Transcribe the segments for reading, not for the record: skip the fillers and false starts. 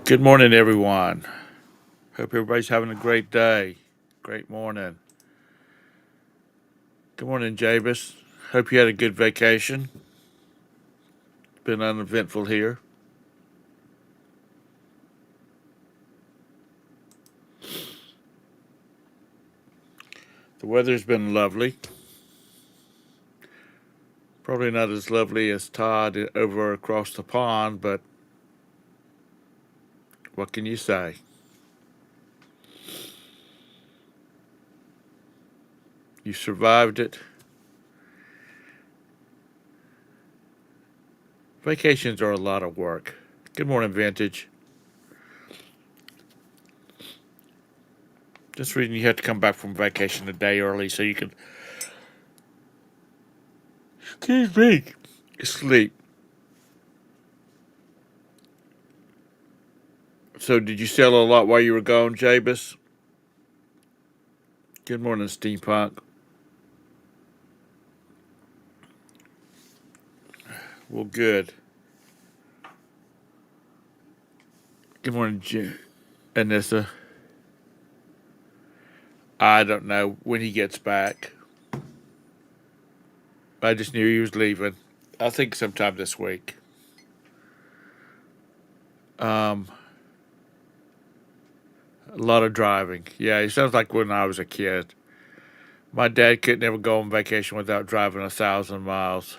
Good morning, everyone. Hope everybody's having a great day. Great morning. Good morning, Jabus. Hope you had a good vacation. Been uneventful here. The weather's been lovely. Probably not as lovely as Todd over across the pond, but what can you say? You survived it. Vacations are a lot of work. Good morning, Vintage. Just reading you had to come back from vacation a day early so you could, excuse me, sleep. So, did you sell a lot while you were gone, Jabus? Good morning, Steampunk. Well, good. Good morning, Anissa. I don't know when he gets back. I just knew he was leaving. I think sometime this week. Um, a lot of driving. Yeah, he sounds like when I was a kid. My dad couldn't ever go on vacation without driving 1,000 miles,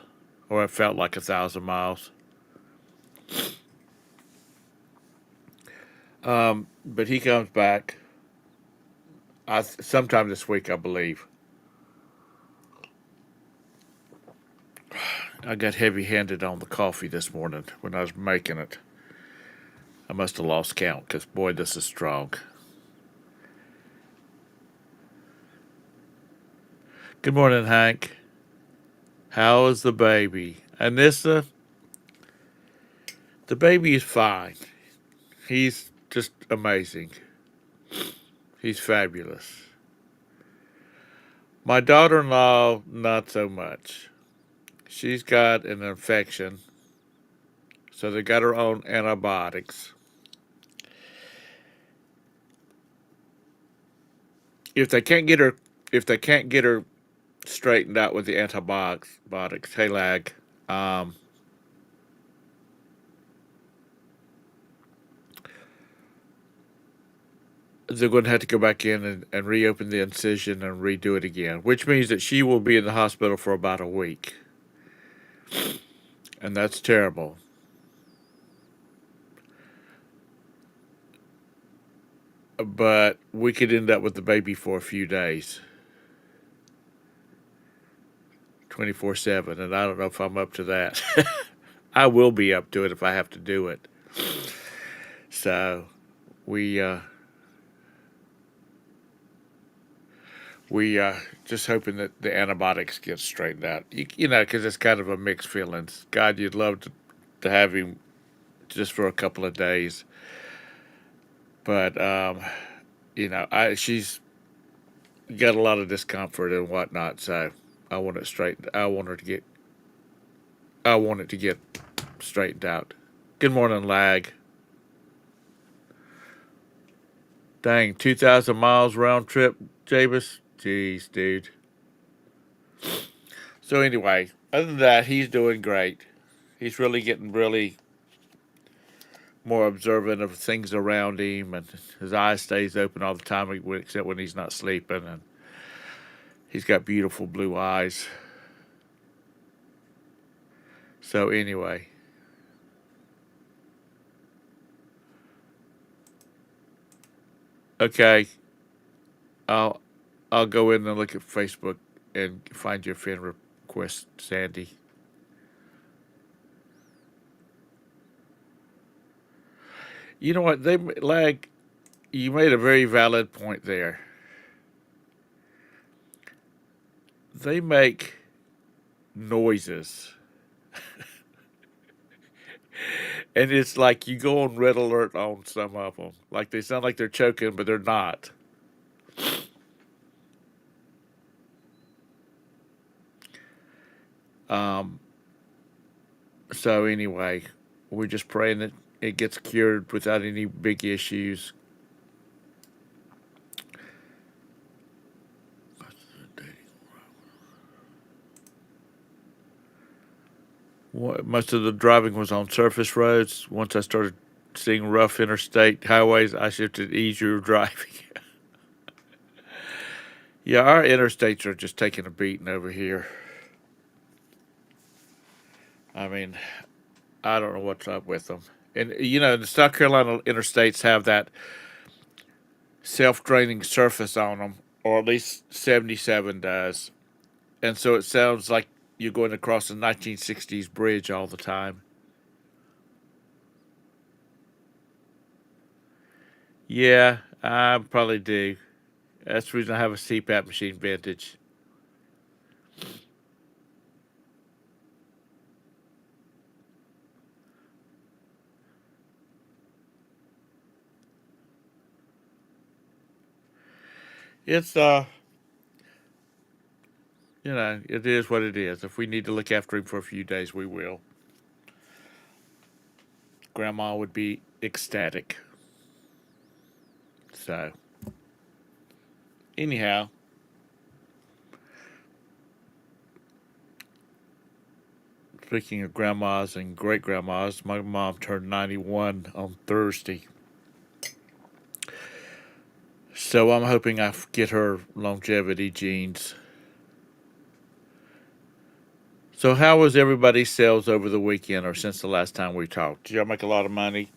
or it felt like 1,000 miles. But he comes back. Sometime this week, I believe. I got heavy-handed on the coffee this morning when I was making it. I must have lost count because boy, this is strong. Good morning, Hank. How is the baby? Anissa, the baby is fine. He's just amazing. He's fabulous. My daughter in law, not so much. She's got an infection, so they got her on antibiotics. If they can't get her, if they can't get her straightened out with the antibiotics, hey lag, um, they're going to have to go back in and reopen the incision and redo it again, which means that she will be in the hospital for about a week. And that's terrible. But we could end up with the baby for a few days, 24/7, and I don't know if I'm up to that. I will be up to it if I have to do it. So we uh, we just hoping that the antibiotics get straightened out. Because it's kind of a mixed feelings. God, you'd love to have him just for a couple of days, but she's got a lot of discomfort and whatnot. So I want it straightened. I want it to get straightened out. Good morning, lag. Dang, 2,000 miles round trip, Jabus. Jeez, dude. So anyway, other than that, he's doing great. He's really getting really more observant of things around him, and his eyes stays open all the time, except when he's not sleeping. And he's got beautiful blue eyes. So anyway, okay, I'll I'll go in and look at Facebook and find your friend request, Sandy. You know what? They lag. You made a very valid point there. They make noises, and it's like you go on red alert on some of them. Like they sound like they're choking, but they're not. Um. So anyway, we're just praying that it gets cured without any big issues. Most of the driving was on surface roads. Once I started seeing rough interstate highways, I shifted to easier driving. Yeah, our interstates are just taking a beating over here. I mean, I don't know what's up with them. And the South Carolina interstates have that self-draining surface on them, or at least 77 does. And so it sounds like you're going across a 1960s bridge all the time. Yeah, I probably do. That's the reason I have a CPAP machine vintage. It's it is what it is. If we need to look after him for a few days, we will. Grandma would be ecstatic. So, anyhow, speaking of grandmas and great grandmas, my mom turned 91 on Thursday. So I'm hoping I get her longevity genes. So how was everybody's sales over the weekend or since the last time we talked? Did y'all make a lot of money?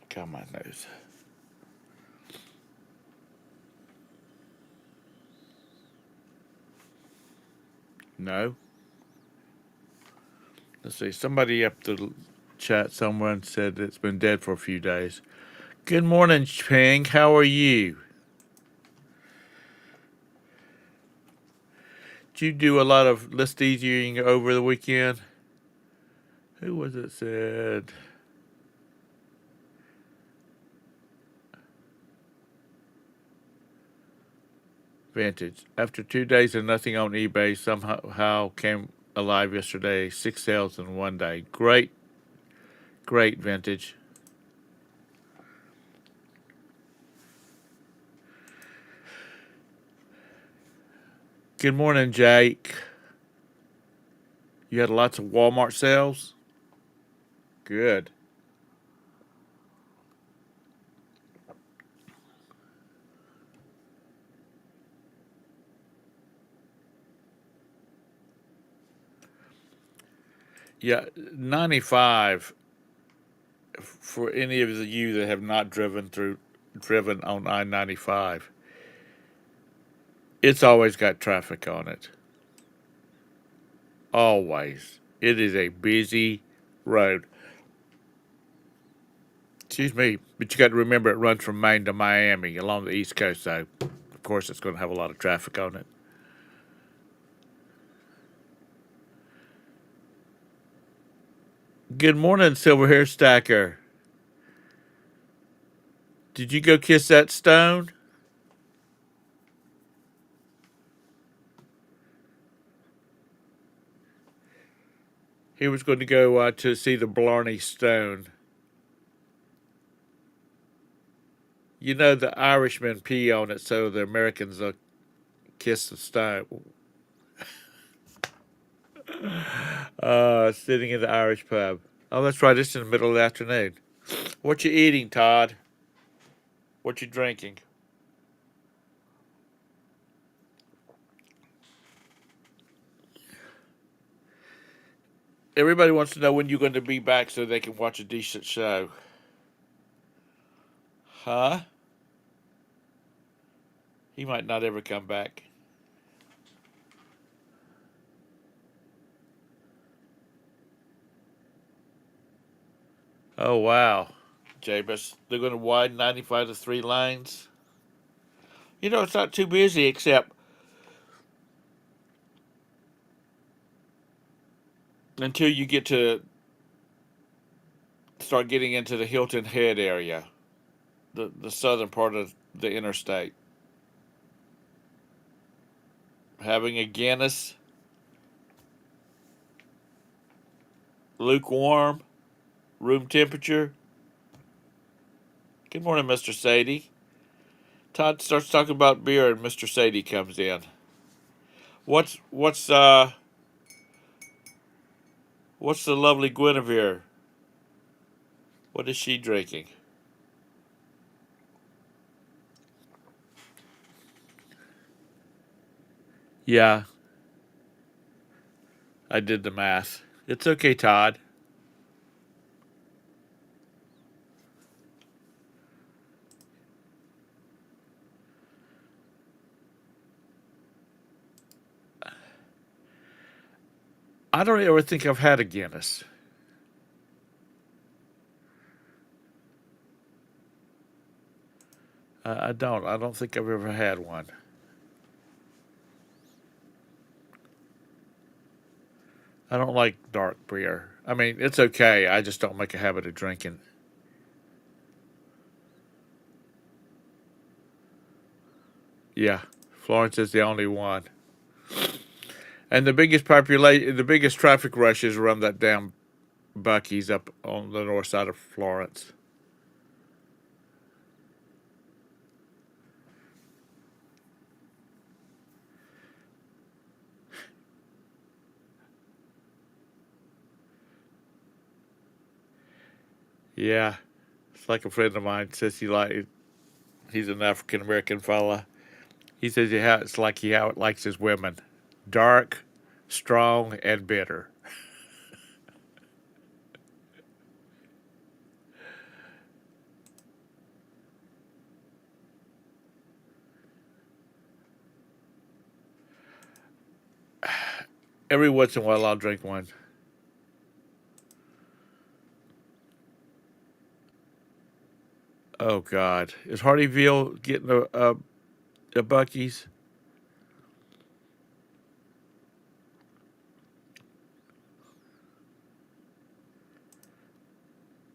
Come on, nose. No. Let's see. Somebody up the chat, someone said it's been dead for a few days. Good morning, Ping. How are you? Did you do a lot of listening over the weekend? Who was it said? Vintage. After 2 days of nothing on eBay, somehow came alive yesterday. 6 sales in one day. Great, great vintage. Good morning, Jake. You had lots of Walmart sales? Good. Yeah, 95 for any of you that have not driven on I-95. It's always got traffic on it. Always. It is a busy road. Excuse me, but you got to remember it runs from Maine to Miami along the East Coast, so of course it's going to have a lot of traffic on it. Good morning, Silver Hair Stacker. Did you go kiss that stone? He was going to go to see the Blarney Stone. You know the Irishmen pee on it, so the Americans kiss the stone. Sitting in the Irish pub. Oh, that's right. It's in the middle of the afternoon. What you eating, Todd? What you drinking? Everybody wants to know when you're going to be back so they can watch a decent show. Huh? He might not ever come back. Oh, wow. Jabus, they're going to widen 95 to 3 lanes. It's not too busy except until you get to start getting into the Hilton Head area, the southern part of the interstate. Having a Guinness, lukewarm. room temperature. Good morning, Mr. Sadie. Todd starts talking about beer, and Mr. Sadie comes in. What's what's uh what's the lovely Guinevere? What is she drinking? Yeah, I did the math. It's okay, Todd. I don't ever think I've had a Guinness. I don't. I don't think I've ever had one. I don't like dark beer. I mean, it's okay. I just don't make a habit of drinking. Yeah, Florence is the only one. And the biggest traffic rush is around that damn Bucky's up on the north side of Florence. Yeah, it's like a friend of mine says he's an African American fella. He says it's like he how it likes his women, dark, strong, and bitter. Every once in a while, I'll drink one. Oh God, is Hardyville getting a Bucky's?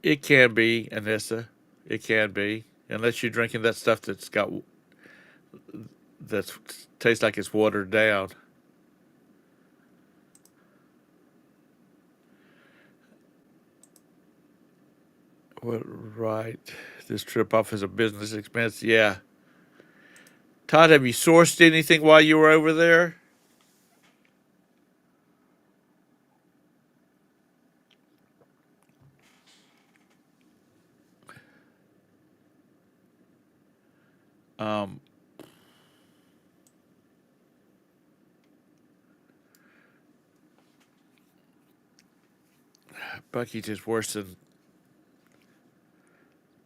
It can be, Anissa. It can be, unless you're drinking that stuff that tastes like it's watered down. What right? This trip off is a business expense. Yeah. Todd, have you sourced anything while you were over there? Um, Bucky's is worse than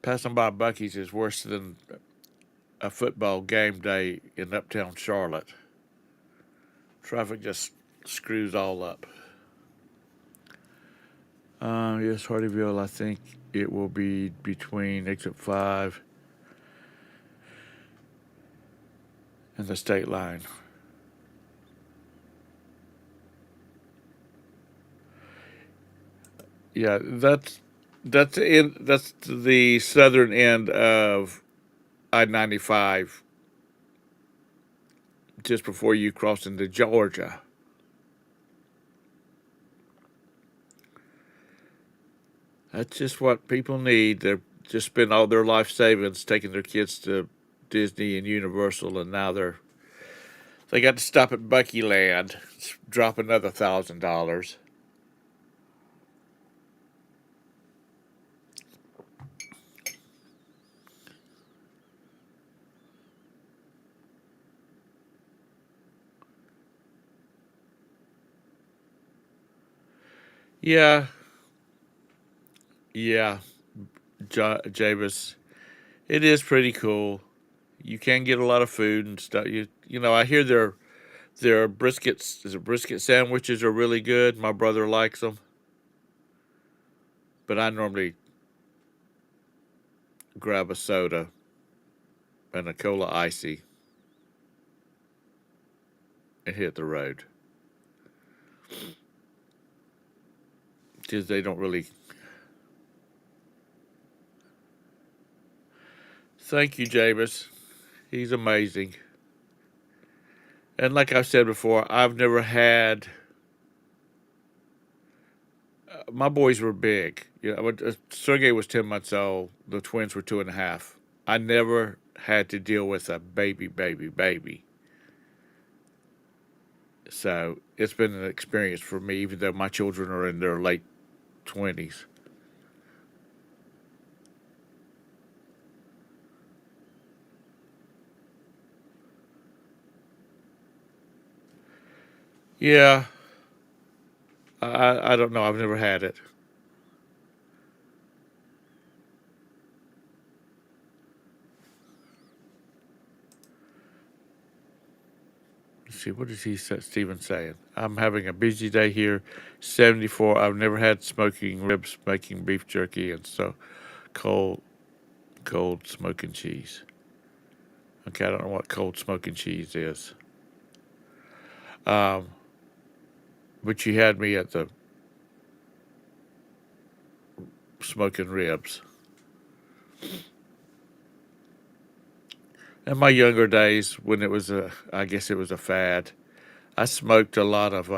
passing by Bucky's is worse than a football game day in uptown Charlotte. Traffic just screws all up. Yes, Hardyville. I think it will be between exit 5 and the state line. Yeah, that's the southern end of I-95, just before you cross into Georgia. That's just what people need. They just spend all their life savings taking their kids to Disney and Universal, and now they got to stop at Bucky Land, drop another $1,000. Yeah, yeah, Javis. It is pretty cool. You can get a lot of food and stuff. I hear their briskets, is it brisket sandwiches are really good. My brother likes them, but I normally grab a soda and a cola icy and hit the road because they don't really. Thank you, James. He's amazing. And like I said before, I've never had My boys were big. Sergey was 10 months old. The twins were 2.5. I never had to deal with a baby. So it's been an experience for me, even though my children are in their late 20s. Yeah, I don't know. I've never had it. Let's see, what is Steven saying? I'm having a busy day here. 74. I've never had smoking ribs, making beef jerky, and so cold, cold smoking cheese. Okay, I don't know what cold smoking cheese is. Um, but you had me at the smoking ribs. In my younger days, when it was I guess it was a fad, I smoked a lot of,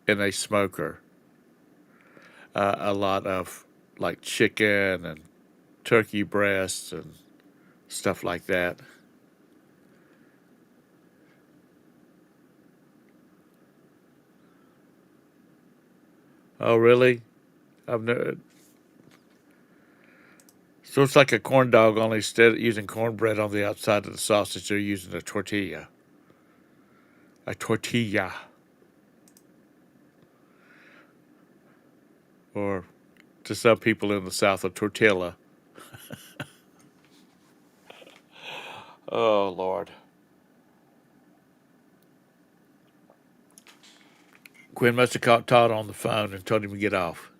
in a smoker, a lot of like chicken and turkey breasts and stuff like that. Oh, really? I've never. So it's like a corn dog, only instead of using cornbread on the outside of the sausage, they're using a tortilla. A tortilla, or to some people in the South, a tortilla. Oh, Lord. Quinn must have caught Todd on the phone and told him to get off.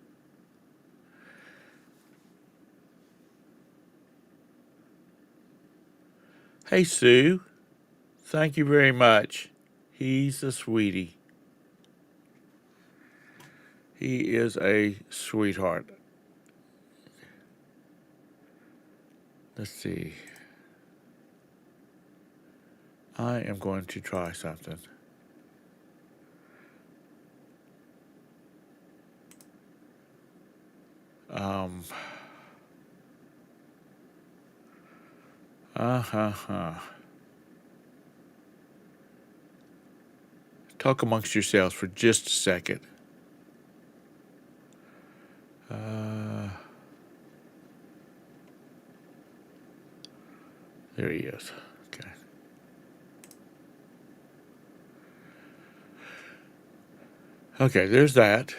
Hey, Sue. Thank you very much. He's a sweetie. He is a sweetheart. Let's see. I am going to try something. Um, uh. Talk amongst yourselves for just a second. Uh, there he is. Okay. Okay, there's that.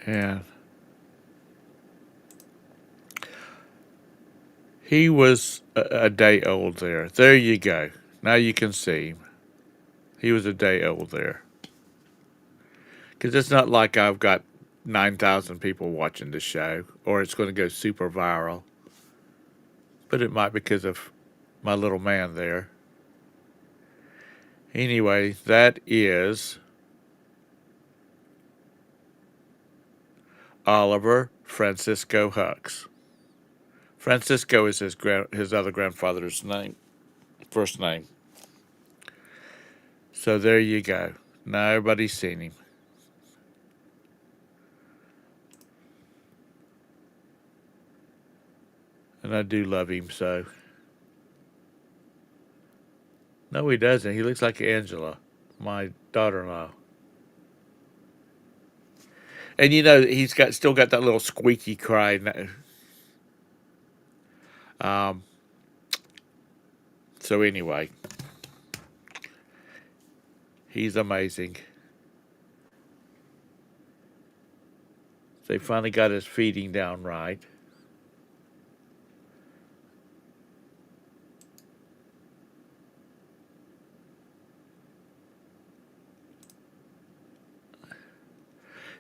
And he was a day old there. There you go. Now you can see him. He was a day old there. Because it's not like I've got 9,000 people watching the show or it's going to go super viral. But it might because of my little man there. Anyway, that is Oliver Francisco Hucks. Francisco is his other grandfather's name, first name. So there you go. Now everybody's seen him. And I do love him so. No, he doesn't. He looks like Angela, my daughter-in-law. And he's got still got that little squeaky cry. Um, so anyway, he's amazing. They finally got his feeding down right.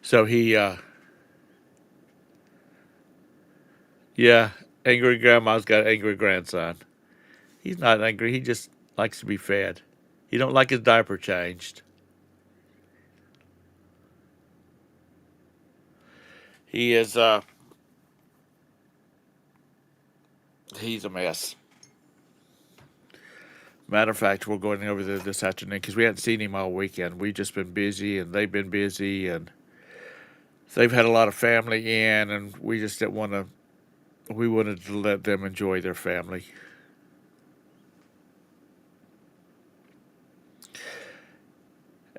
So yeah, angry grandma's got an angry grandson. He's not angry. He just likes to be fed. He don't like his diaper changed. He is He's a mess. Matter of fact, we're going over there this afternoon because we hadn't seen him all weekend. We've just been busy, and they've been busy, and they've had a lot of family in, and we just didn't want to. We wanted to let them enjoy their family.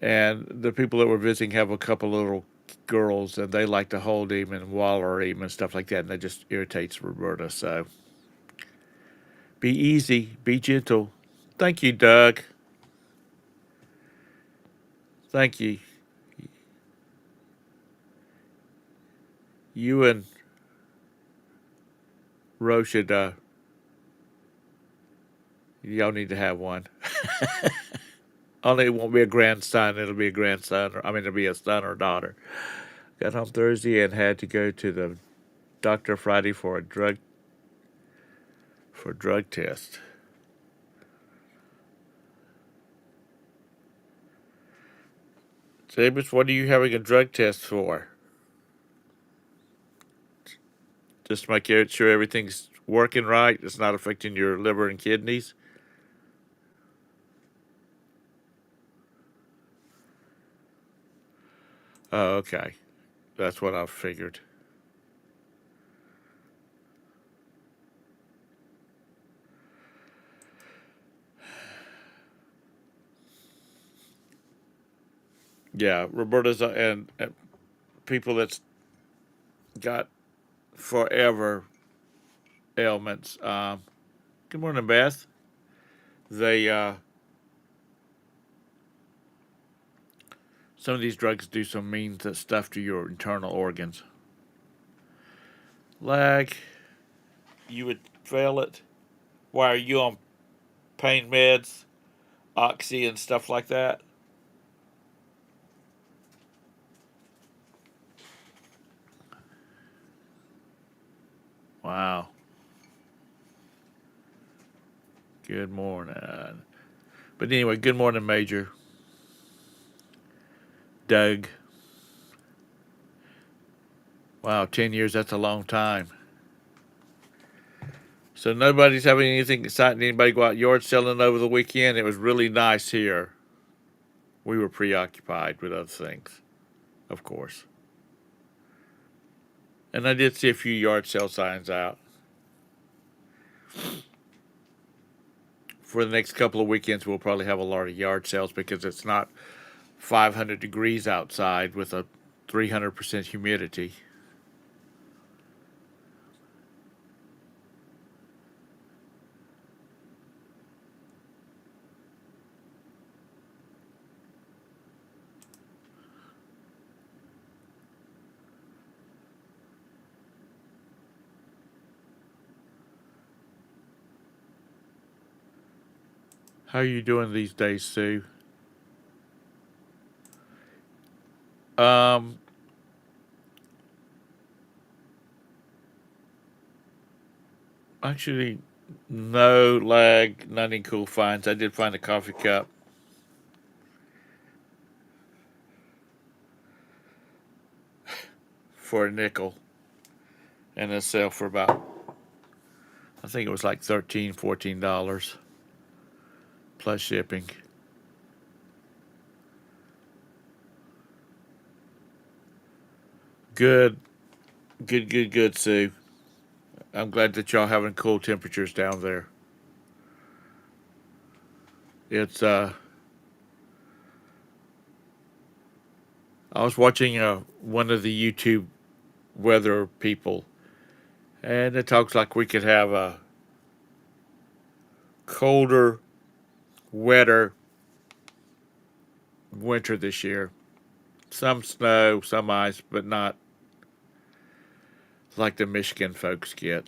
And the people that were visiting have a couple little girls, and they like to hold him and waller him and stuff like that, and that just irritates Roberta. So be easy, be gentle. Thank you, Doug. Thank you. You and Rosha, y'all need to have one. Only it won't be a grandson, it'll be a grandson, or I mean, it'll be a son or daughter. Got home Thursday and had to go to the doctor Friday for a drug test. Sabus, what are you having a drug test for? Just to make sure everything's working right. It's not affecting your liver and kidneys. Oh, okay. That's what I figured. Yeah, Roberta's and people that's got forever ailments. Good morning, Beth. They Some of these drugs do some mean stuff to your internal organs. Lag, you would fail it. Why are you on pain meds, oxy, and stuff like that? Wow. Good morning. But anyway, good morning, Major. Doug. Wow, 10 years, that's a long time. So nobody's having anything exciting. Anybody go out yard selling over the weekend? It was really nice here. We were preoccupied with other things, of course. And I did see a few yard sale signs out. For the next couple of weekends, we'll probably have a lot of yard sales because it's not 500 degrees outside with a 300% humidity. How are you doing these days, Sue? Um, Actually, no lag, nothing cool finds. I did find a coffee cup for a nickel and it sell for about, I think it was like $13, $14 plus shipping. Good, good, Sue. I'm glad that y'all having cool temperatures down there. It's I was watching one of the YouTube weather people, and it talks like we could have a colder, wetter winter this year. Some snow, some ice, but not like the Michigan folks get.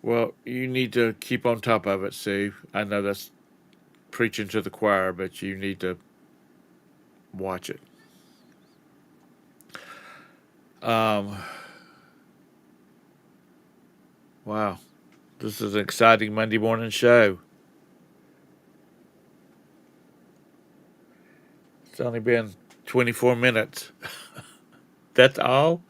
Well, you need to keep on top of it, Sue. I know that's preaching to the choir, but you need to watch it. Um, wow. This is an exciting Monday morning show. It's only been 24 minutes. That's all?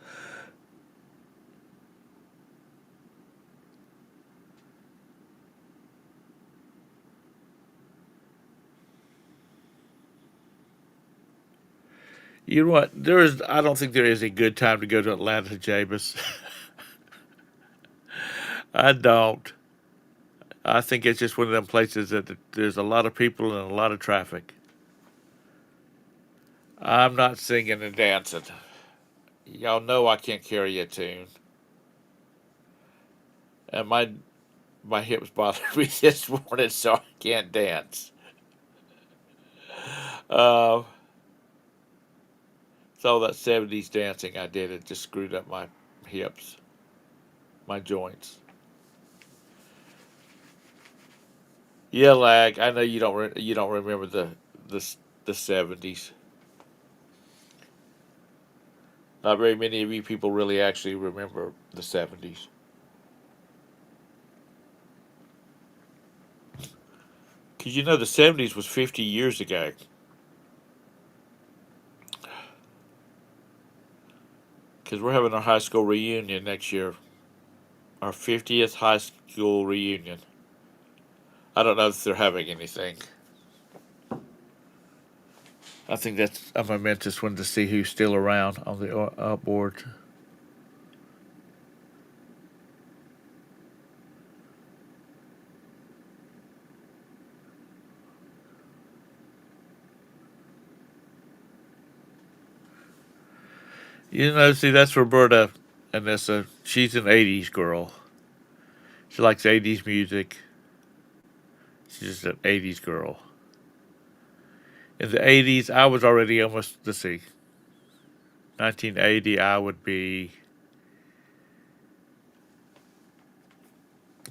You know what? I don't think there is a good time to go to Atlanta, Jabus. I don't. I think it's just one of them places that there's a lot of people and a lot of traffic. I'm not singing and dancing. Y'all know I can't carry a tune. And my hips bother me this morning, so I can't dance. Uh, it's all that 70s dancing I did. It just screwed up my hips, my joints. Yeah, lag. I know you don't remember the the 70s. Not very many of you people really actually remember the 70s. Because you know the 70s was 50 years ago. Because we're having our high school reunion next year. Our 50th high school reunion. I don't know if they're having anything. I think that's a momentous one to see who's still around on the board. You know, see, that's Roberta Anissa. She's an 80s girl. She likes 80s music. She's just an 80s girl. In the 80s, I was already almost, let's see, 1980, I would be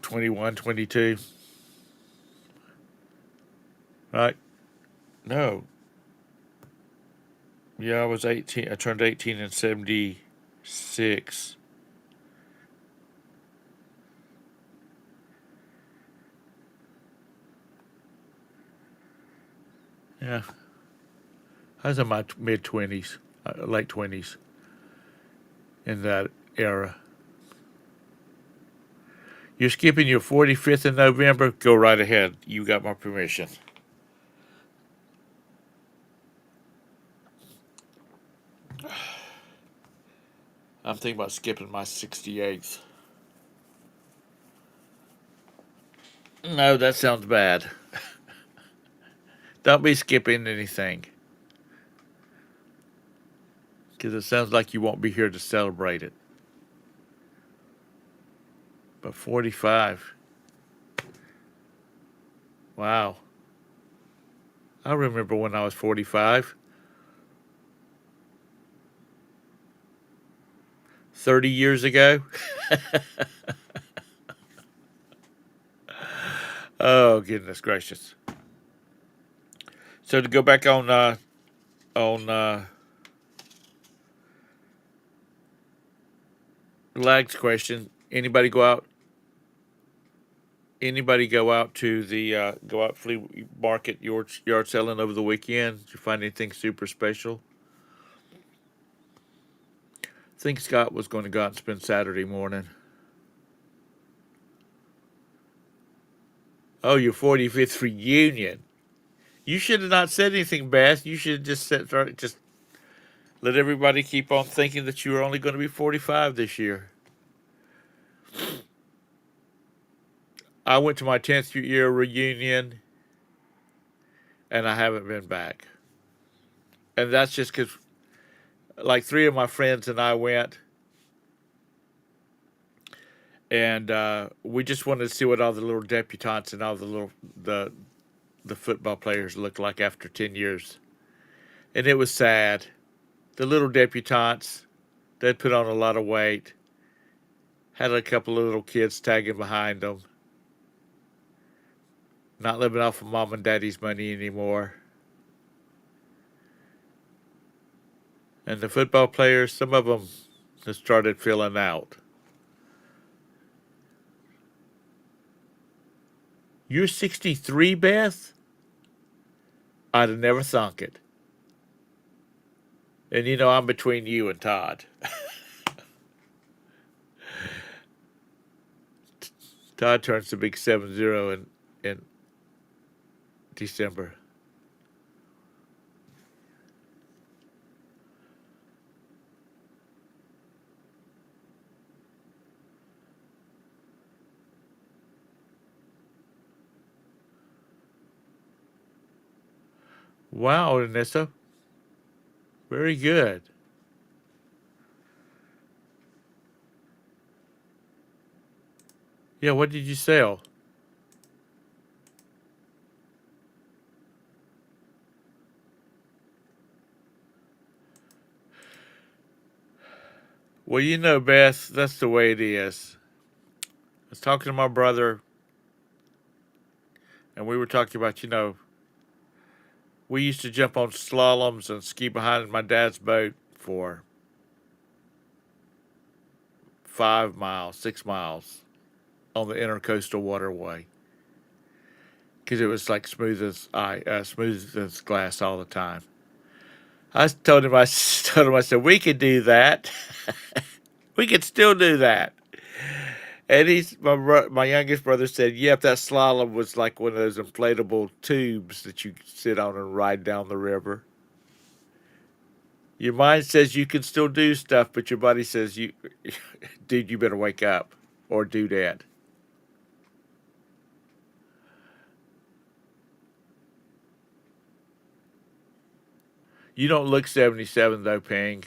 21, 22. Right? No. Yeah, I was 18. I turned 18 in 76. Yeah. I was in my mid 20s, late 20s in that era. You're skipping your 45th in November? Go right ahead. You got my permission. I'm thinking about skipping my 68th. No, that sounds bad. Don't be skipping anything. Because it sounds like you won't be here to celebrate it. But 45. Wow. I remember when I was 45. 30 years ago. Oh, goodness gracious. So to go back on Lag's question, anybody go out to the go out flea market yard selling over the weekend? Did you find anything super special? I think Scott was going to go out and spend Saturday morning. Oh, your 45th reunion. You should have not said anything, Beth. You should have just let everybody keep on thinking that you were only going to be 45 this year. I went to my 10th year reunion and I haven't been back. And that's just because, like, three of my friends and I went, and we just wanted to see what all the little debutantes and all the football players looked like after 10 years, and it was sad. The little debutantes, they'd put on a lot of weight, had a couple of little kids tagging behind them, not living off of mom and daddy's money anymore. And the football players, some of them just started filling out. You're 63, Beth? I'd have never thunk it. And you know I'm between you and Todd. Todd turns the big 7-0 in December. Wow, Anissa. Very good. Yeah, what did you sell? Well, you know, Beth, that's the way it is. I was talking to my brother, and we were talking about, we used to jump on slaloms and ski behind my dad's boat for 5 miles, 6 miles on the intercoastal waterway because it was like smooth as glass all the time. I told him, I said, we could do that. We could still do that. And my youngest brother said, "Yep, that slalom was like one of those inflatable tubes that you sit on and ride down the river." Your mind says you can still do stuff, but your body says, dude, you better wake up or do that. You don't look 77 though, Ping.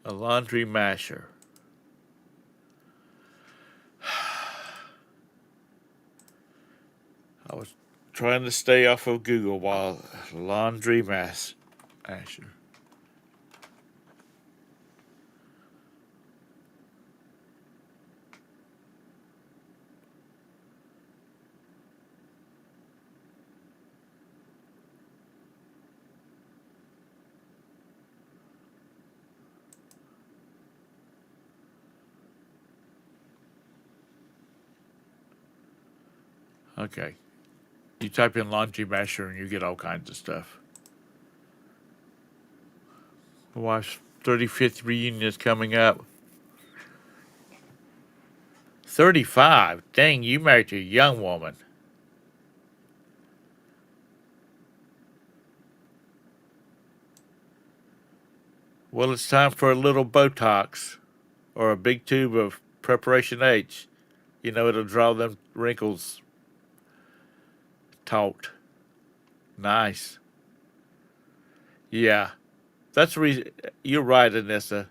A laundry masher. I was trying to stay off of Google while masher. Okay. You type in laundry masher and you get all kinds of stuff. My wife's 35th reunion is coming up. 35? Dang, you married a young woman. Well, it's time for a little Botox or a big tube of Preparation H. It'll draw them wrinkles taut. Nice. Yeah. That's the reason. You're right, Anissa.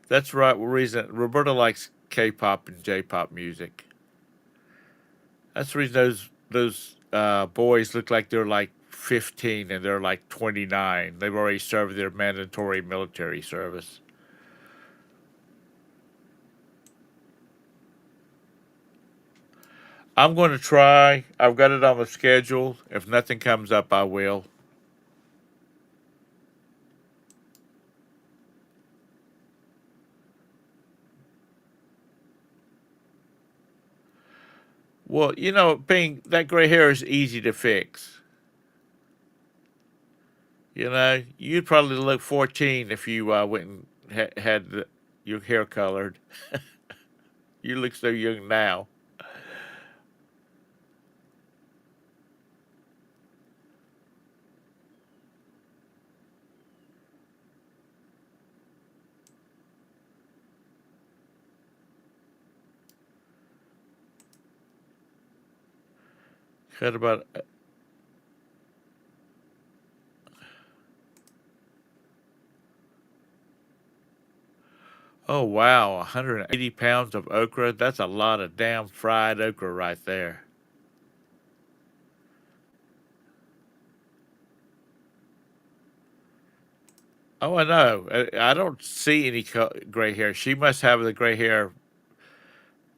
That's right. Reason Roberta likes K-pop and J-pop music. That's the reason those boys look like they're like 15 and they're like 29. They've already served their mandatory military service. I'm going to try. I've got it on the schedule. If nothing comes up, I will. Well, being that gray hair is easy to fix. You'd probably look 14 if you went and had your hair colored. You look so young now. Cut about. Oh wow, 180 pounds of okra. That's a lot of damn fried okra right there. Oh, I know. I don't see any gray hair. She must have the gray hair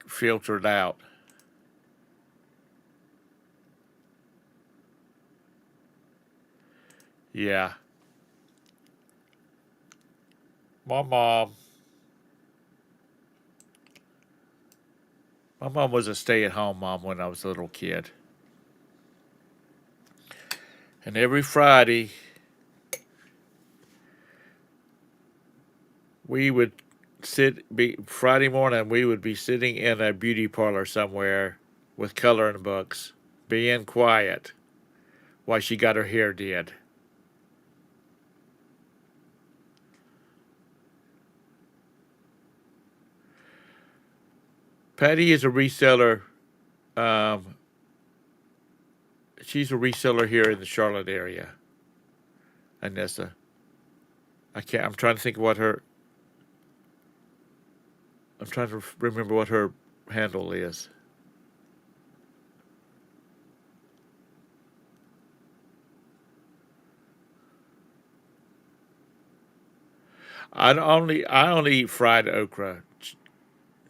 filtered out. Yeah. My mom. My mom was a stay-at-home mom when I was a little kid, and every Friday we would Friday morning we would be sitting in a beauty parlor somewhere with coloring books, being quiet while she got her hair did. Patty is a reseller. Um, she's a reseller here in the Charlotte area. Anessa. I can't. I'm trying to think of what her. I'm trying to remember what her handle is. I only eat fried okra,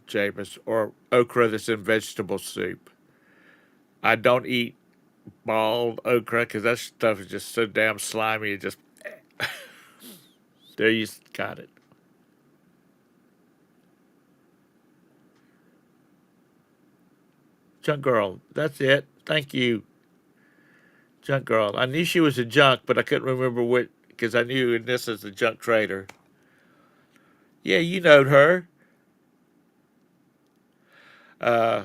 Jameis, or okra that's in vegetable soup. I don't eat boiled okra because that stuff is just so damn slimy. It just there you got it. Junk girl, that's it. Thank you, junk girl. I knew she was a junk, but I couldn't remember what because I knew this is a junk trader. Yeah, you knowed her. Uh,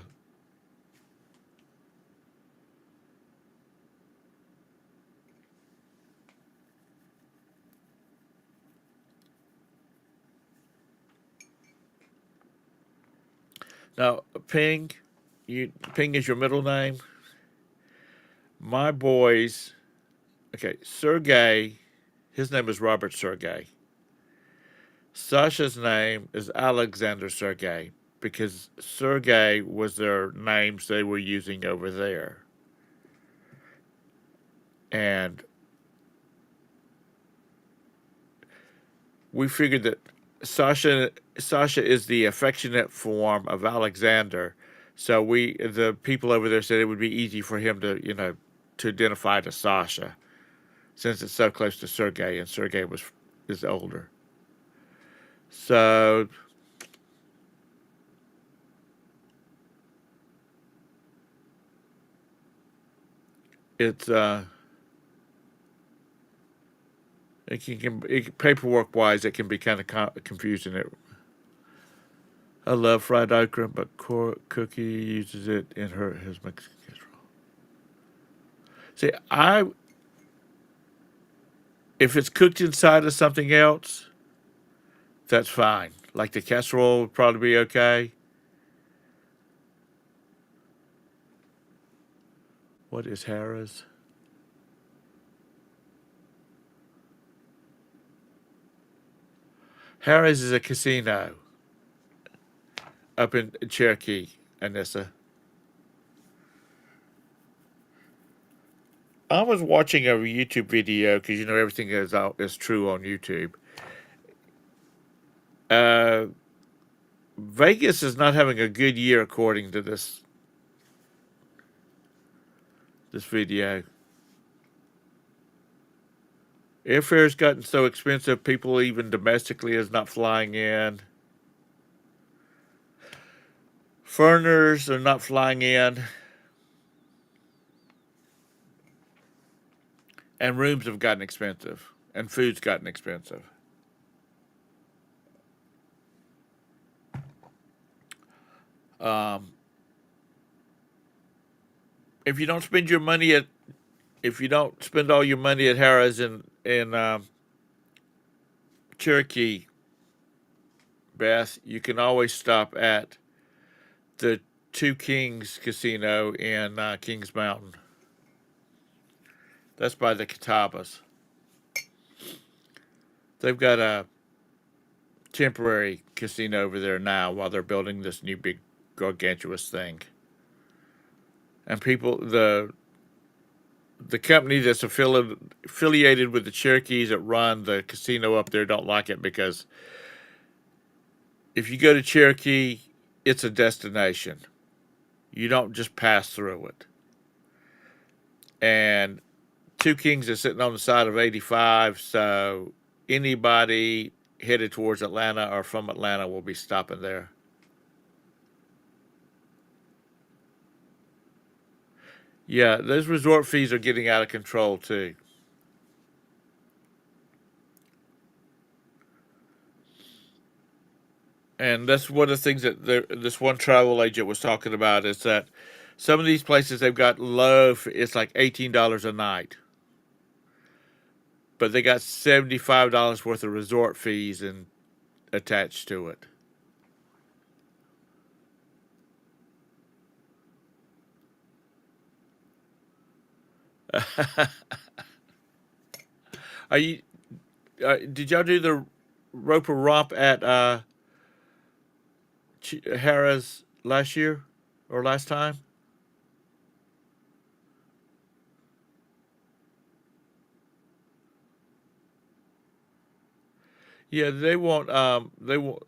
Now, Ping is your middle name. My boys, okay, Sergey, his name is Robert Sergey. Sasha's name is Alexander Sergey because Sergey was their names they were using over there. And we figured that Sasha is the affectionate form of Alexander. So the people over there said it would be easy for him to identify to Sasha since it's so close to Sergey and Sergey is older. So it's paperwork wise it can be kind of confusing. I love fried okra, but Cookie uses it in his Mexican casserole. See, I if it's cooked inside of something else, that's fine. Like the casserole would probably be okay. What is Harrah's? Harrah's is a casino up in Cherokee, Anissa. I was watching a YouTube video because everything is true on YouTube. Uh, Vegas is not having a good year according to this video. Airfare's gotten so expensive, people even domestically is not flying in. Foreigners are not flying in, and rooms have gotten expensive, and food's gotten expensive. Um, if you don't spend your money at, if you don't spend all your money at Harrah's in Cherokee, Beth, you can always stop at the Two Kings Casino in Kings Mountain. That's by the Catawbas. They've got a temporary casino over there now while they're building this new big gargantuous thing. And the company that's affiliated with the Cherokees that run the casino up there don't like it because if you go to Cherokee, it's a destination. You don't just pass through it. And Two Kings is sitting on the side of 85, so anybody headed towards Atlanta or from Atlanta will be stopping there. Yeah, those resort fees are getting out of control too. And that's one of the things that this one travel agent was talking about is that some of these places they've got low, it's like $18 a night, but they got $75 worth of resort fees and attached to it. Are you? Did y'all do the Roper Romp at Harrah's last year or last time? Yeah, they want they want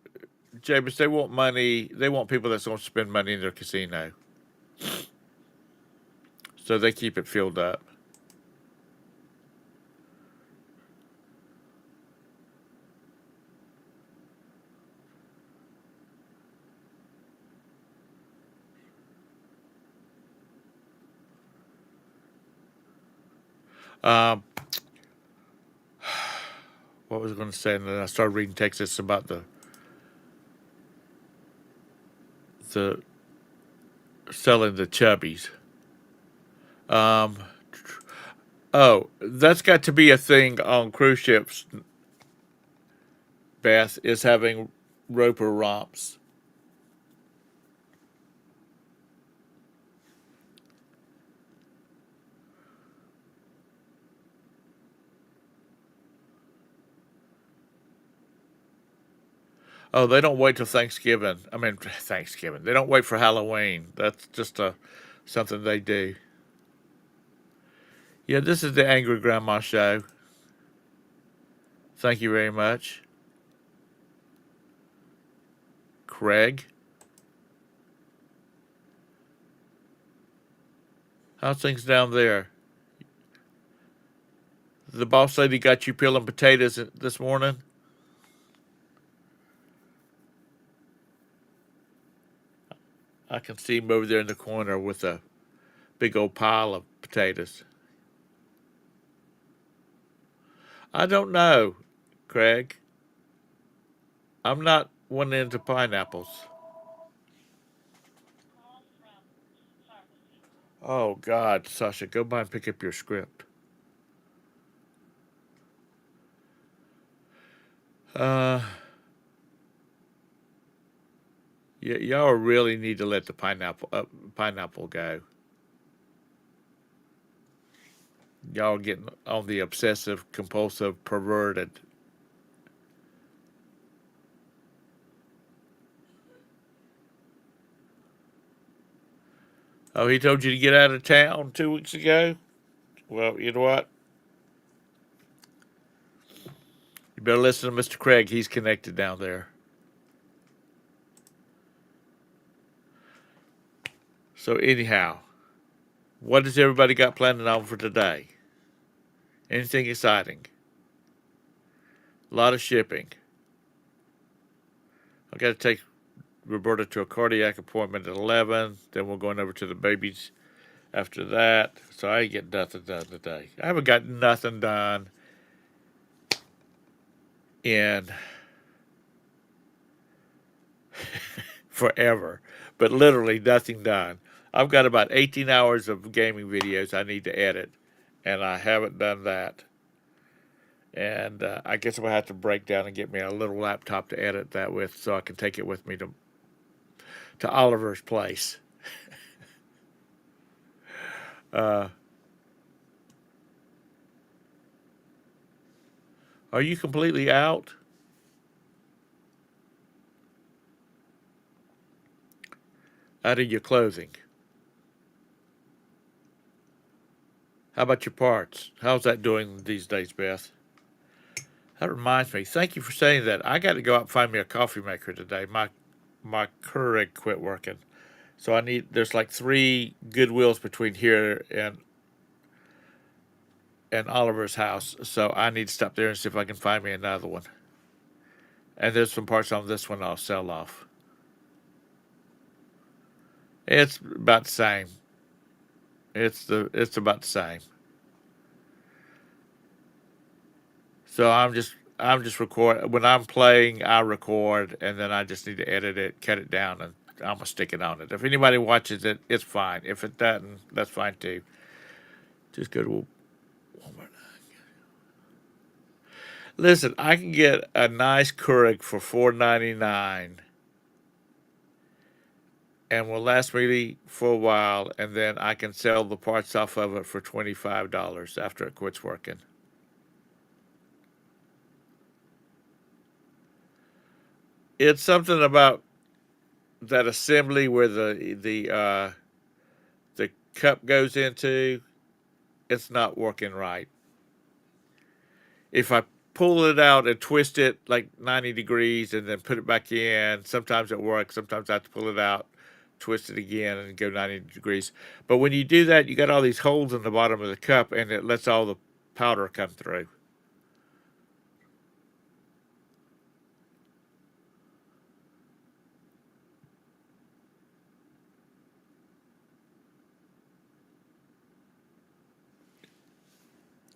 James. They want money. They want people that's going to spend money in their casino, so they keep it filled up. Um, what was I going to say? And then I started reading texts about the selling the chubbies. Um, oh, that's got to be a thing on cruise ships. Beth is having Roper romps. Oh, they don't wait till Thanksgiving. I mean, Thanksgiving. They don't wait for Halloween. That's just a something they do. Yeah, this is the Angry Grandma Show. Thank you very much, Craig. How's things down there? The boss lady got you peeling potatoes this morning? I can see him over there in the corner with a big old pile of potatoes. I don't know, Craig. I'm not one into pineapples. Oh, God, Sasha, go by and pick up your script. Uh, y'all really need to let the pineapple go. Y'all getting on the obsessive, compulsive, perverted. Oh, he told you to get out of town 2 weeks ago? Well, you know what? You better listen to Mr. Craig. He's connected down there. So, anyhow, what has everybody got planned on for today? Anything exciting? A lot of shipping. I got to take Roberta to a cardiac appointment at 11. Then we're going over to the babies after that. So I ain't getting nothing done today. I haven't got nothing done in forever, but literally nothing done. I've got about 18 hours of gaming videos I need to edit, and I haven't done that. And I guess I'm gonna have to break down and get me a little laptop to edit that with, so I can take it with me to Oliver's place. Uh, are you completely out of your clothing? How about your parts? How's that doing these days, Beth? That reminds me. Thank you for saying that. I got to go out and find me a coffee maker today. My Keurig quit working, so I need. There's like three Goodwills between here and Oliver's house, so I need to stop there and see if I can find me another one. And there's some parts on this one I'll sell off. It's about the same. It's about the same. So I'm just record when I'm playing. I record, and then I just need to edit it, cut it down, and I'm gonna stick it on it. If anybody watches it, it's fine. If it doesn't, that's fine too. Just go to Walmart. Listen, I can get a nice Keurig for $4.99 and will last me for a while, and then I can sell the parts off of it for $25 after it quits working. It's something about that assembly where the cup goes into. It's not working right. If I pull it out and twist it like 90 degrees and then put it back in, sometimes it works. Sometimes I have to pull it out, twist it again, and go 90 degrees. But when you do that, you got all these holes in the bottom of the cup, and it lets all the powder come through.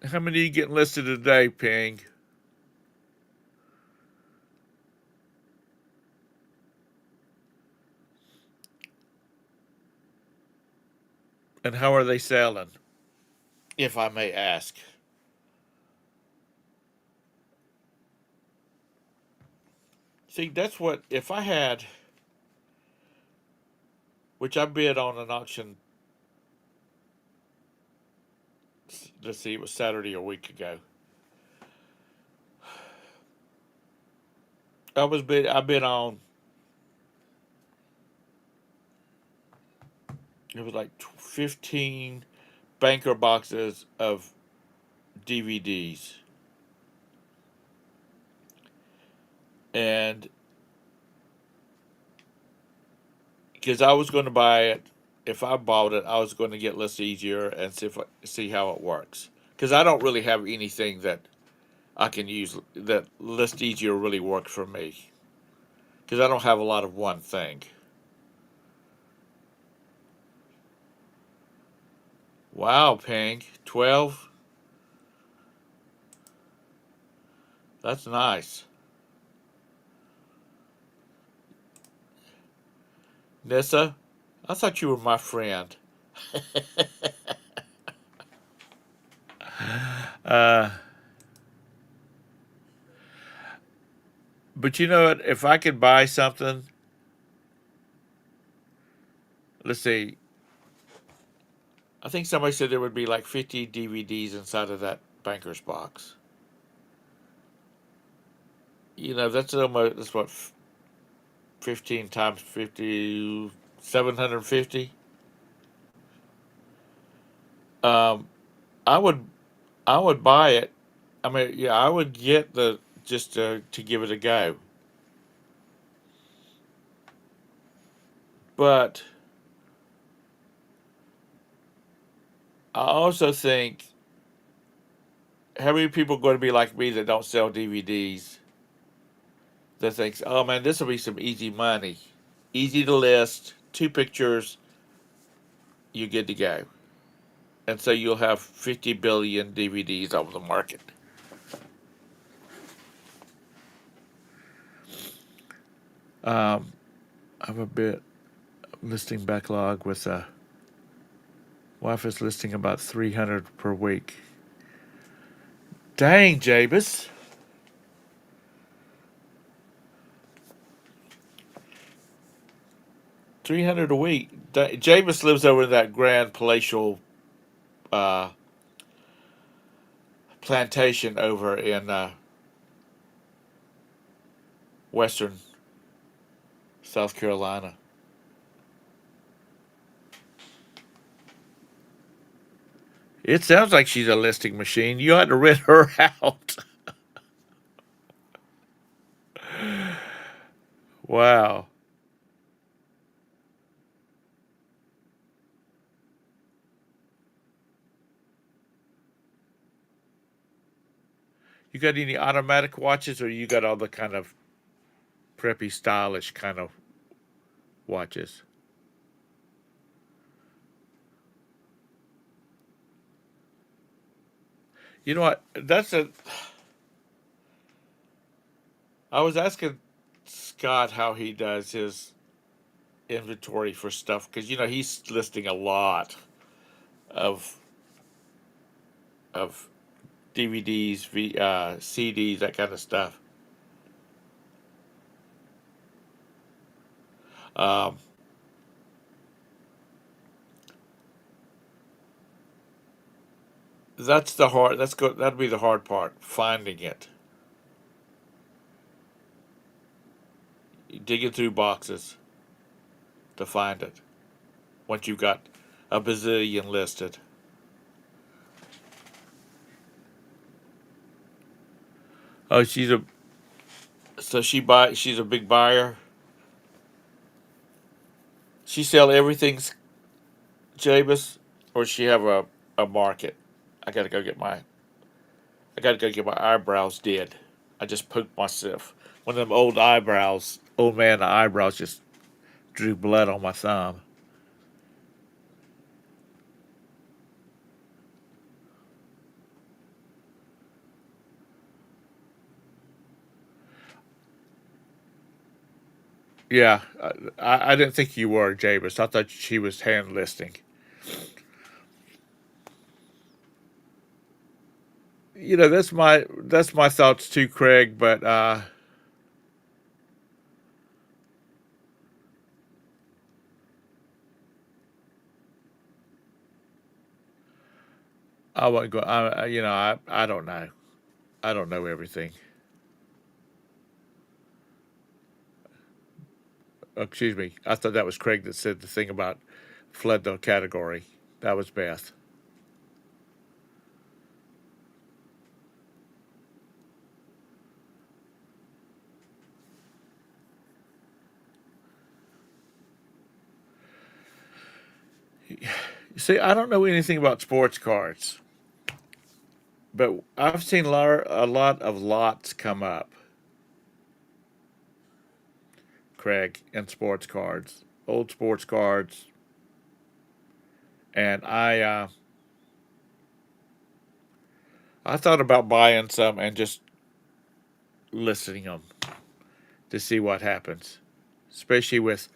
How many are you getting listed today, Ping? And how are they selling, if I may ask? See, that's what, if I had, which I bid on an auction, let's see, it was Saturday a week ago. I bid on, it was like 15 banker boxes of DVDs. And because I was going to buy it, if I bought it, I was going to get List Easier and see how it works. Because I don't really have anything that I can use that List Easier really worked for me. Because I don't have a lot of one thing. Wow, Ping, 12. That's nice. Nissa, I thought you were my friend. Uh, but you know what? If I could buy something, let's see, I think somebody said there would be like 50 DVDs inside of that banker's box. That's what 15 times 50, 750. Um, I would I would buy it. I mean, yeah, I would get the just to give it a go. But I also think how many people are going to be like me that don't sell DVDs that thinks, oh man, this will be some easy money, easy to list, two pictures, you good to go, and so you'll have 50 billion DVDs on the market. Um, I'm a bit listing backlog with wife is listing about 300 per week. Dang, Jabus. 300 a week. Jabus lives over in that grand palatial uh, plantation over in western South Carolina. It sounds like she's a listing machine. You ought to rent her out. Wow. You got any automatic watches, or you got all the kind of preppy, stylish kind of watches? You know what? That's a. I was asking Scott how he does his inventory for stuff because he's listing a lot of of DVDs, CDs, that kind of stuff. Um, that's the hard. That's good. That'd be the hard part, finding it, digging through boxes to find it. Once you've got a bazillion listed. Oh, she's a big buyer. She sell everything, Jabus, or she have a market. I gotta go get my I gotta go get my eyebrows did. I just poked myself. One of them old man eyebrows just drew blood on my thumb. Yeah, I didn't think you were, Jabus. I thought she was hand listing. That's my thoughts too, Craig. But I won't go. I don't know. I don't know everything. Excuse me. I thought that was Craig that said the thing about flood the category. That was Beth. See, I don't know anything about sports cards, but I've seen a lot of lots come up, Craig, in sports cards, old sports cards, and I thought about buying some and just listing them to see what happens, especially with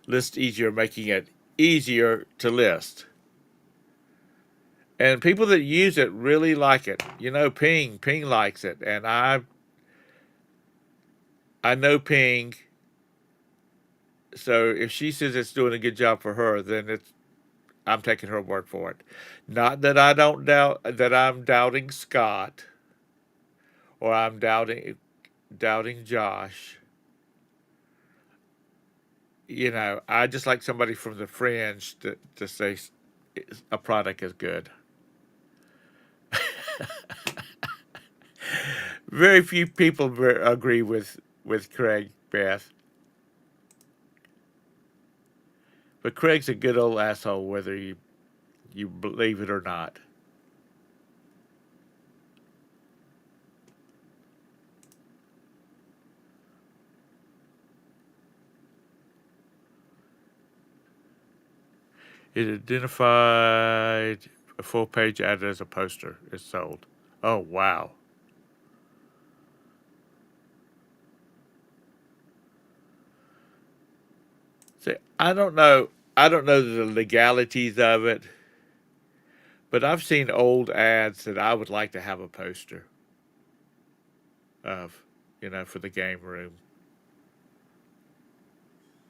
List Easier making it easier to list. And people that use it really like it. Ping likes it, and I know Ping. So if she says it's doing a good job for her, then I'm taking her word for it. Not that I don't doubt that I'm doubting Scott or I'm doubting Josh. I just like somebody from the fringe to say a product is good. Very few people agree with Craig, Beth, but Craig's a good old asshole whether you believe it or not. It identified a full page ad as a poster. It's sold. Oh wow. See, I don't know. I don't know the legalities of it, but I've seen old ads that I would like to have a poster of, for the game room,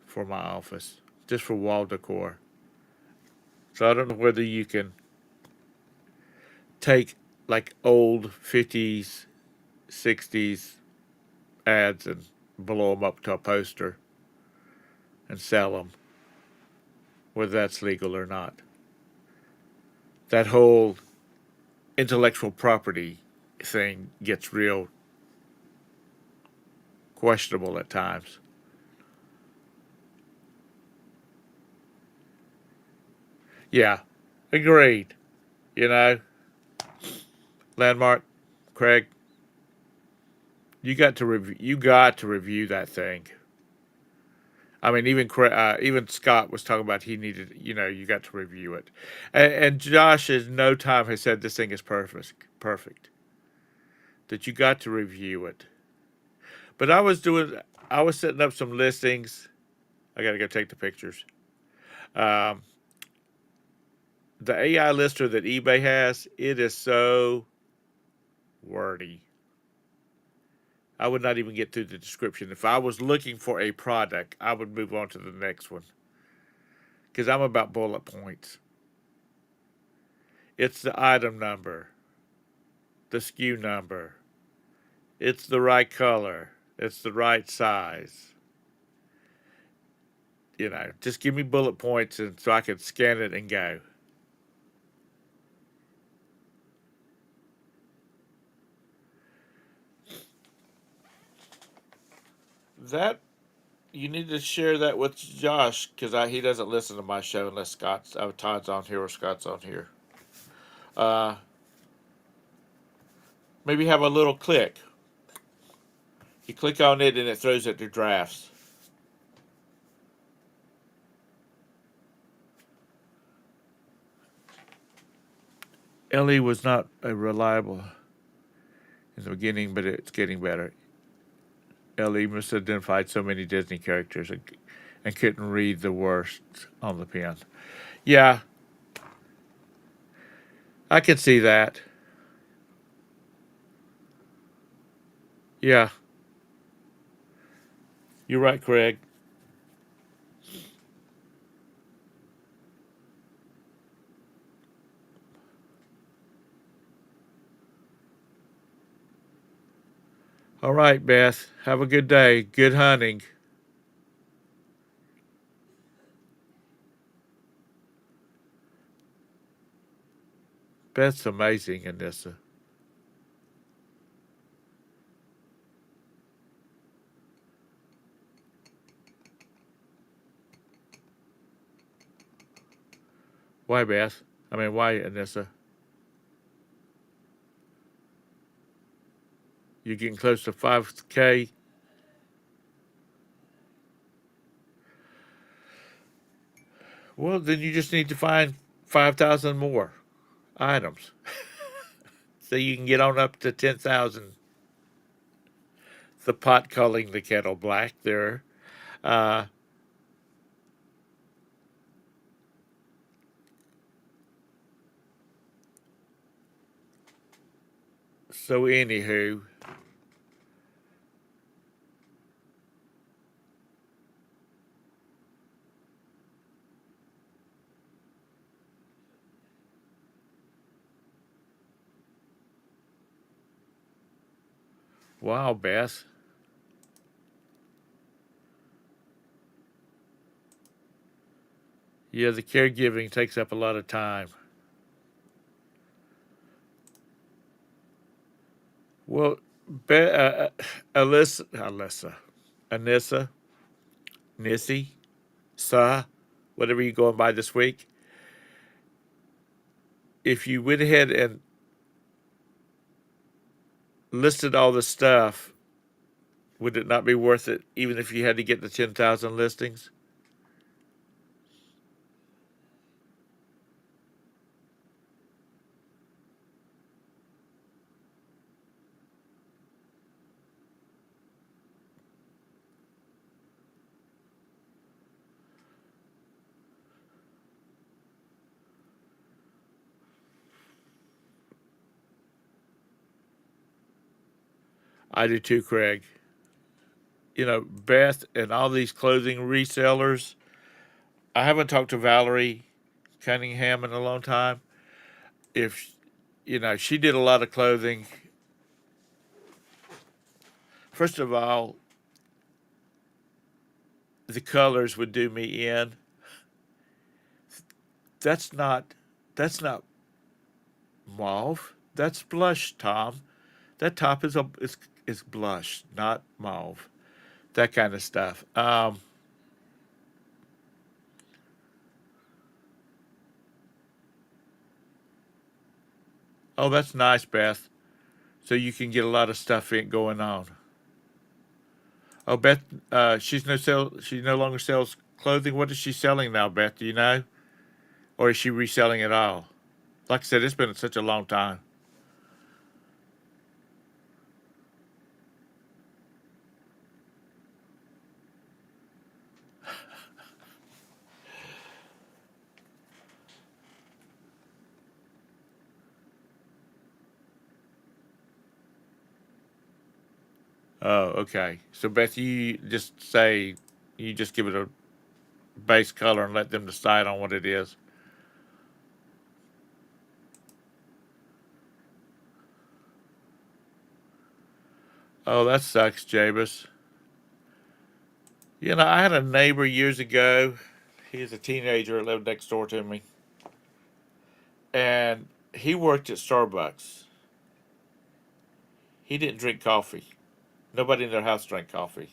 for my office, just for wall decor. So I don't know whether you can take like old 50s, 60s ads and blow them up to a poster and sell them, whether that's legal or not. That whole intellectual property thing gets real questionable at times. Yeah, agreed. You know, Landmark, Craig, you got to review that thing. I mean, even Scott was talking about he needed. You got to review it, and Josh, in no time has said this thing is perfect. Perfect. that you got to review it. But I was setting up some listings. I got to go take the pictures. Um, the AI lister that eBay has, it is so wordy. I would not even get through the description. If I was looking for a product, I would move on to the next one because I'm about bullet points. It's the item number, the SKU number, it's the right color, it's the right size. Just give me bullet points and so I can scan it and go. That you need to share that with Josh because he doesn't listen to my show unless Todd's on here or Scott's on here. Uh, Maybe have a little click. You click on it and it throws it to drafts. Ellie was not a reliable in the beginning, but it's getting better. Ellie misidentified so many Disney characters and couldn't read the worst on the pen. Yeah, I could see that. Yeah, you're right, Craig. All right, Beth. Have a good day. Good hunting. Beth's amazing, Anissa. Why, Beth? I mean, why, Anissa? You're getting close to 5K. Well, then you just need to find 5,000 more items so you can get on up to 10,000. The pot calling the kettle black there. Uh, so, anywho, wow, Beth. Yeah, the caregiving takes up a lot of time. Well, Anissa, Nissy, whatever you're going by this week, if you went ahead and listed all the stuff, would it not be worth it even if you had to get the 10,000 listings? I do too, Craig. Beth and all these clothing resellers. I haven't talked to Valerie Cunningham in a long time. If she did a lot of clothing. First of all, the colors would do me in. That's not that's not mauve. That's blush, Tom. That top is blush, not mauve. That kind of stuff. Oh, that's nice, Beth. So you can get a lot of stuff going on. Oh, Beth, she no longer sells clothing. What is she selling now, Beth? Do you know, or is she reselling it all? Like I said, it's been such a long time. Oh, okay. So Beth, you just give it a base color and let them decide on what it is. Oh, that sucks, Jabus. I had a neighbor years ago. He was a teenager that lived next door to me, and he worked at Starbucks. He didn't drink coffee. Nobody in their house drank coffee.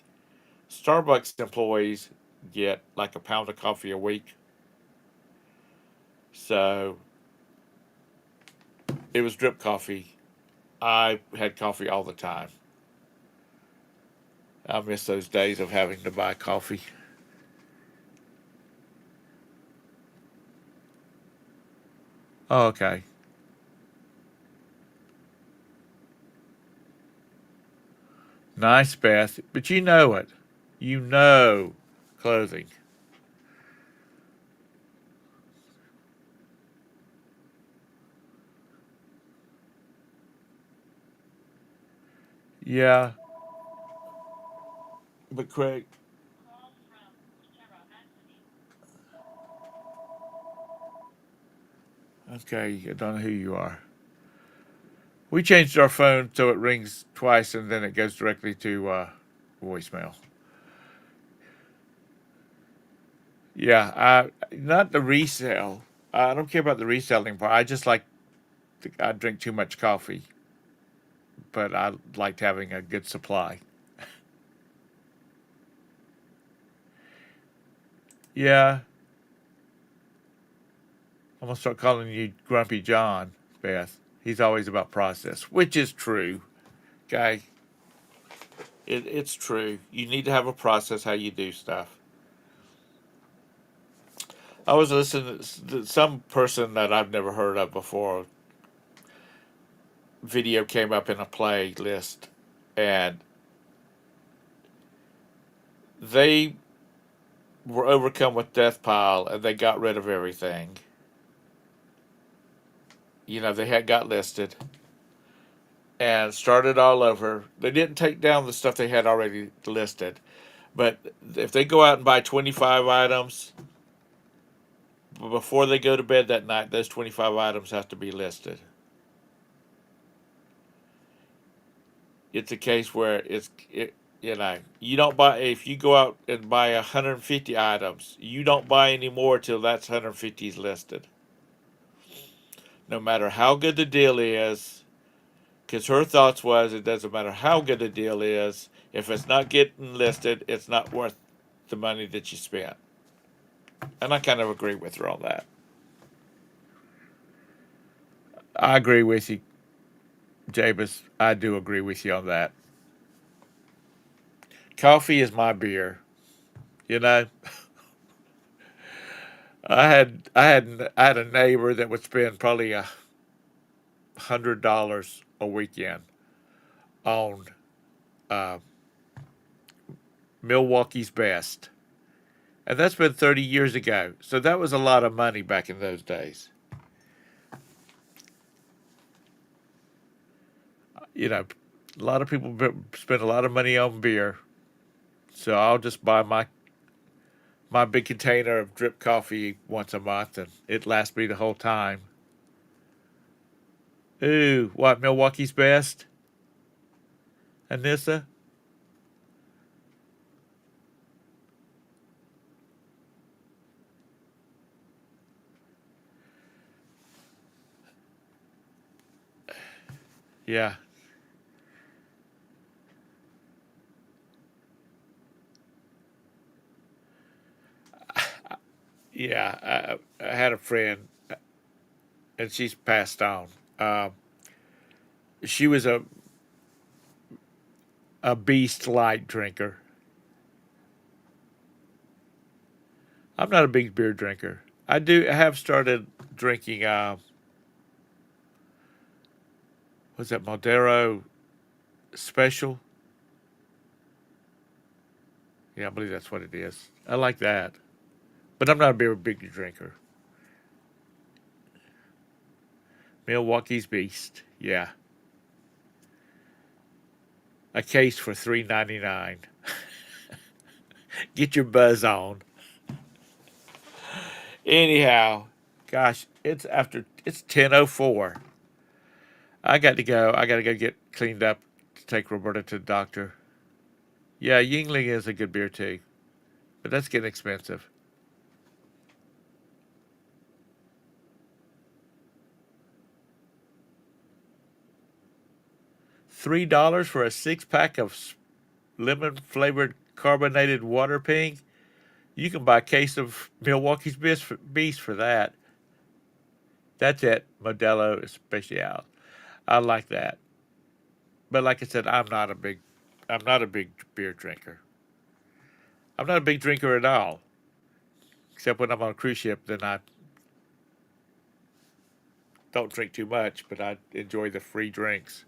Starbucks employees get like a pound of coffee a week. So it was drip coffee. I had coffee all the time. I miss those days of having to buy coffee. Oh, okay. Nice, Beth. But you know it. You know clothing. Yeah. But Craig, okay, I don't know who you are. We changed our phone so it rings twice and then it goes directly to voicemail. Yeah, not the resale. I don't care about the reselling part. I just like I drink too much coffee, but I liked having a good supply. Yeah, I'm gonna start calling you Grumpy John, Beth. He's always about process, which is true, guy. It's true. You need to have a process how you do stuff. I was listening to some person that I've never heard of before. Video came up in a playlist, and they were overcome with death pile, and they got rid of everything. They had got listed and started all over. They didn't take down the stuff they had already listed, but if they go out and buy 25 items before they go to bed that night, those 25 items have to be listed. It's a case where you don't buy if you go out and buy 150 items, you don't buy any more till that's 150 is listed. No matter how good the deal is, because her thoughts was it doesn't matter how good the deal is, if it's not getting listed, it's not worth the money that you spent. And I kind of agree with her on that. I agree with you, Jabus. I do agree with you on that. Coffee is my beer. You know, I had a neighbor that would spend probably $100 a weekend on uh, Milwaukee's Best, and that's been 30 years ago. So that was a lot of money back in those days. You know, a lot of people spend a lot of money on beer. So I'll just buy my big container of drip coffee once a month, and it lasts me the whole time. Ooh, what Milwaukee's Best, Anissa? Yeah, yeah. I had a friend, and she's passed on. Um, she was a beast light drinker. I'm not a big beer drinker. I have started drinking. What's that Modero Special? Yeah, I believe that's what it is. I like that, but I'm not a big drinker. Milwaukee's Beast. Yeah, a case for $3.99. Get your buzz on. Anyhow, gosh, it's 10:04. I got to go. I got to go get cleaned up to take Roberta to the doctor. Yeah, Yingling is a good beer too, but that's getting expensive. $3 for a 6 pack of lemon flavored carbonated water ping. You can buy a case of Milwaukee's Beast for that. That's it, Modelo Especial. I like that. But like I said, I'm not a big beer drinker. I'm not a big drinker at all, except when I'm on a cruise ship. Then I don't drink too much, but I enjoy the free drinks.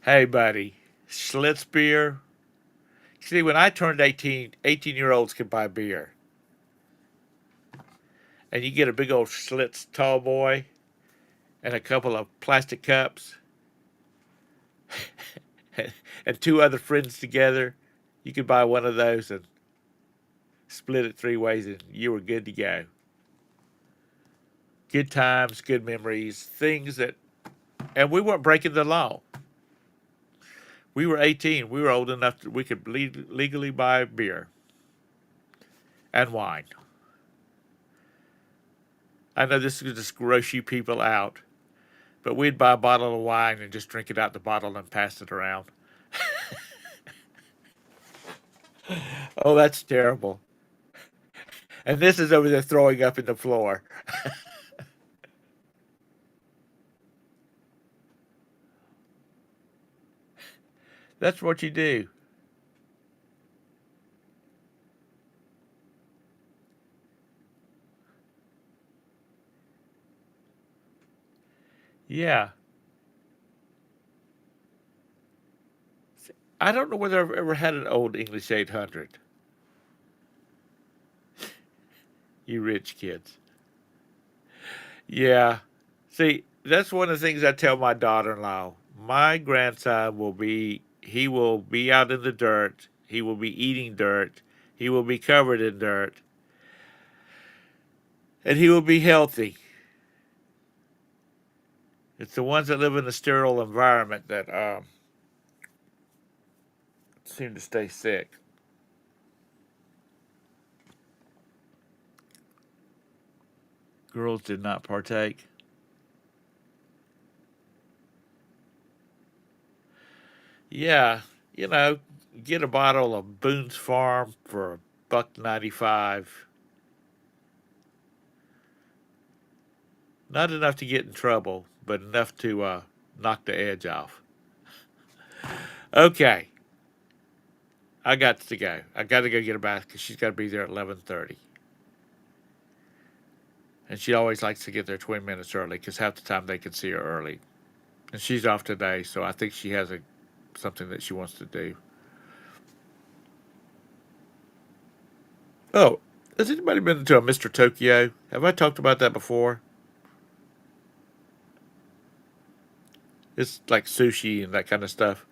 Hey, buddy, Schlitz beer. See, when I turned 18, 18-year-olds could buy beer. And you get a big old Schlitz tall boy and a couple of plastic cups and two other friends together. You could buy one of those and split it 3 ways, and you were good to go. Good times, good memories, things that, and we weren't breaking the law. We were 18. We were old enough that we could legally buy beer and wine. I know this is just gross you people out, but we'd buy a bottle of wine and just drink it out the bottle and pass it around. Oh, that's terrible. And this is over there throwing up in the floor. That's what you do. Yeah. I don't know whether I've ever had an old English 800. You rich kids. Yeah. See, that's one of the things I tell my daughter-in-law. My grandson he will be out in the dirt. He will be eating dirt. He will be covered in dirt. And he will be healthy. It's the ones that live in a sterile environment that seem to stay sick. Girls did not partake. Yeah, you know, get a bottle of Boone's Farm for a $1.95. Not enough to get in trouble, but enough to knock the edge off. Okay, I got to go. I got to go get her bath because she's got to be there at 11:30. And she always likes to get there 20 minutes early because half the time they can see her early. And she's off today, so I think she has something that she wants to do. Oh, has anybody been to a Mr. Tokyo? Have I talked about that before? It's like sushi and that kind of stuff.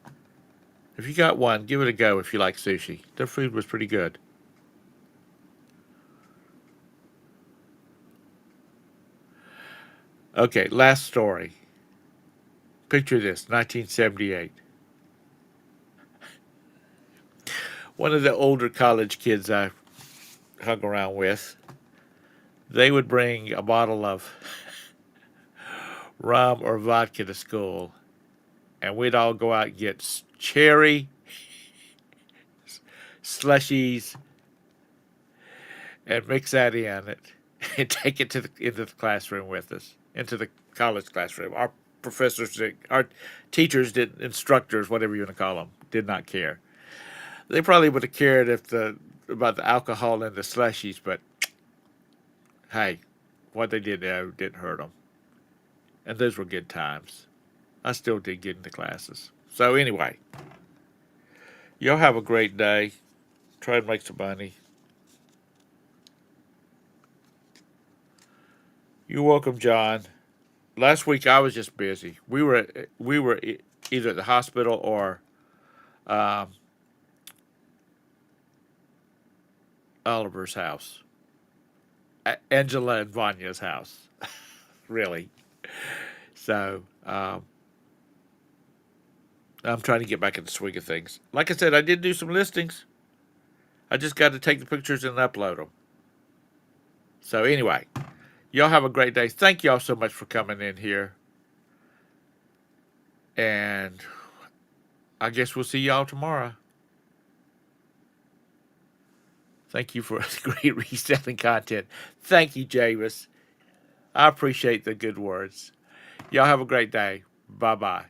If you got one, give it a go if you like sushi. Their food was pretty good. Okay, last story. Picture this 1978. One of the older college kids I hung around with, they would bring a bottle of rum or vodka to school, and we'd all go out and get cherry slushies and mix that in it and take it into the classroom with us, into the college classroom. Our professors, our teachers, instructors, whatever you want to call them, did not care. They probably would have cared about the alcohol and the slushies, but hey, what they did there didn't hurt them, and those were good times. I still did get into classes. So anyway, y'all have a great day. Try and make some money. You're welcome, John. Last week I was just busy. We were either at the hospital or um, Oliver's house, Angela and Vanya's house. Really. So I'm trying to get back in the swing of things. Like I said, I did do some listings. I just got to take the pictures and upload them. So anyway, y'all have a great day. Thank y'all so much for coming in here, and I guess we'll see y'all tomorrow. Thank you for great reselling content. Thank you, Javis. I appreciate the good words. Y'all have a great day. Bye bye.